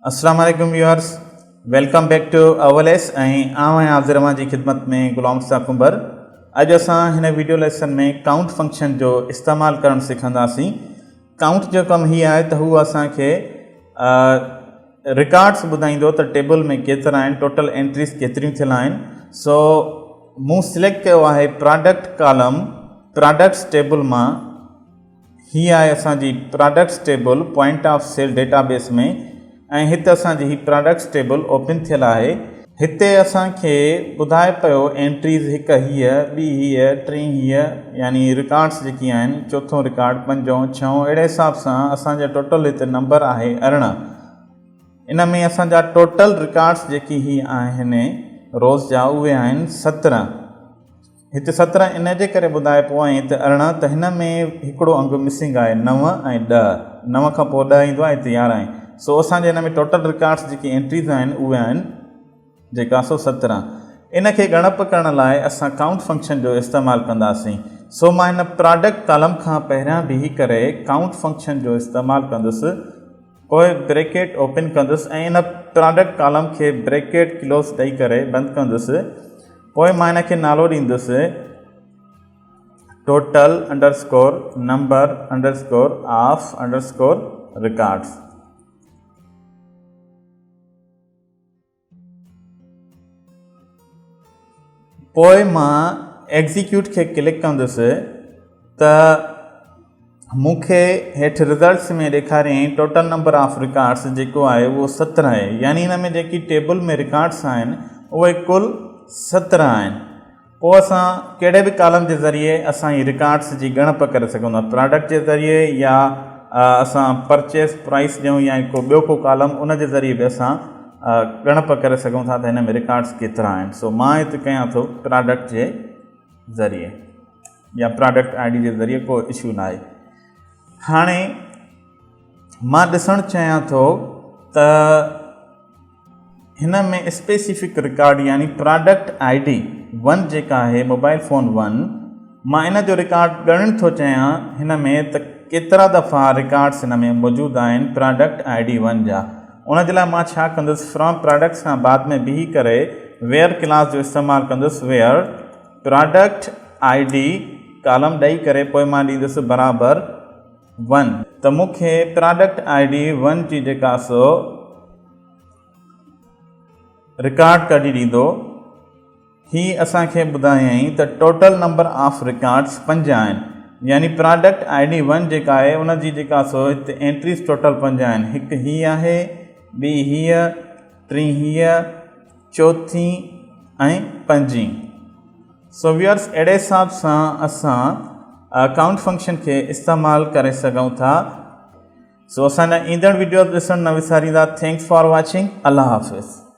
अस्सलाम वालेकुम viewers, welcome back two अवलेस ऐं आउं हाज़िर अवां जी ख़िदमत में ग़ुलाम मुस्तफ़ा कुंबर। अॼु असां हिन वीडियो लेसन में काउंट फंक्शन जो इस्तेमालु करणु सिखंदासीं। काउंट जो कमु हीअ आहे त हू असांखे रिकॉर्ड्स ॿुधाईंदो त टेबल में केतिरा आहिनि, टोटल एंट्रीज़ केतिरियूं थियल आहिनि। सो मूं सिलेक्ट कयो आहे प्रोडक्ट कॉलम प्रोडक्ट्स टेबल मां। हीअ आहे असांजी products table point of sale database में ऐं हिते असांजी ही प्रोडक्ट्स टेबल ओपन थियल आहे। हिते असांखे ॿुधाए पियो एंट्रीज़ हिकु हीअ, ॿी हीअ, टी हीअ, यानी रिकॉर्ड्स जेकी आहिनि, चोथों रिकॉर्ड, पंजों, छहों, अहिड़े हिसाब सां असांजा टोटल हिते नंबर आहे 18। इन में असांजा टोटल रिकॉर्ड्स जेकी ही आहिनि रोज़ जा उहे आहिनि 17। हिते 17 इन जे करे ॿुधाए पियो ऐं हिते 18, त हिन में हिकिड़ो अंग मिसिंग आहे 9 ऐं 10। 9 खां पोइ 10 ईंदो आहे, हिते 11 आहे। सो असांजे हिन में टोटल रिकॉर्ड्स जेकी एंट्रीज़ आहिनि उहे आहिनि जेका 17। इन खे ॻणप करण लाइ असां काउंट फंक्शन जो इस्तेमालु कंदासीं। सो मां हिन प्रोडक्ट कॉलम खां पहिरियां बीही करे काउंट फंक्शन जो इस्तेमालु कंदुसि, पोइ ब्रैकेट ओपन कंदुसि ऐं इन प्रोडक्ट कॉलम खे ब्रैकेट क्लोज़ ॾेई करे बंदि कंदुसि। पोइ मां हिन खे नालो ॾींदुसि total underscore number underscore of underscore records. पोइ मां एग्ज़ीक्यूट खे क्लिक कंदुसि त मूंखे हेठि रिज़ल्ट्स में ॾेखारियईं टोटल नंबर ऑफ रिकॉर्ड्स जेको आहे उहो 17 आहे, यानी हिन में जेकी टेबल में रिकॉर्ड्स आहिनि उहे कुल 17 आहिनि। पोइ असां कहिड़े बि कॉलम जे ज़रिए असां ही रिकॉर्ड्स जी ॻणप करे सघूं था, प्रोडक्ट जे ज़रिए या असां परचेस प्राइस ॾियूं या ॿियो को कॉलम उन जे ज़रिए बि असां ॻणप करे सघूं था त हिन में रिकॉर्ड्स केतिरा आहिनि। सो मां हिते कयां थो प्रोडक्ट जे ज़रिए या प्रोडक्ट आईडी जे ज़रिए, को इशू न आहे। हाणे मां ॾिसणु चाहियां थो त हिन में स्पेसिफिक रिकॉर्ड यानी प्रोडक्ट आईडी 1 जेका आहे मोबाइल फ़ोन 1, मां इन जो रिकॉर्ड ॻणणु थो चाहियां हिन में त केतिरा दफ़ा रिकॉर्ड्स हिन में मौजूदु आहिनि प्रोडक्ट आईडी 1 जा। उन जे लाइ मां छा कंदुसि, फ्रॉम प्रोडक्ट्स खां बाद में बीही करे वेयर क्लास जो इस्तेमालु कंदुसि। वेयर प्रोडक्ट आईडी कॉलम ॾेई करे पोइ मां ॾींदुसि बराबरि 1, त मूंखे प्रोडक्ट आईडी 1 जी जेका सो रिकॉर्ड कढी ॾींदो। ही असांखे ॿुधायईं त टोटल नंबर ऑफ रिकॉर्ड्स 5 आहिनि, यानी प्रोडक्ट आईडी 1 जेका आहे उन जी जेका सो हिते एंट्रीज़ टोटल 5 आहिनि। हिकु हीअ आहे, ॿी हीअ, टी हीअ, चौथी ऐं पंजी। सो व्यूअर्स, अहिड़े हिसाब सां असां काउंट फंक्शन खे इस्तेमालु करे सघूं था। सो असांजा ईंदड़ वीडियो ॾिसणु न विसारींदा। Thanks for watching. अल्लाह हाफ़िज़।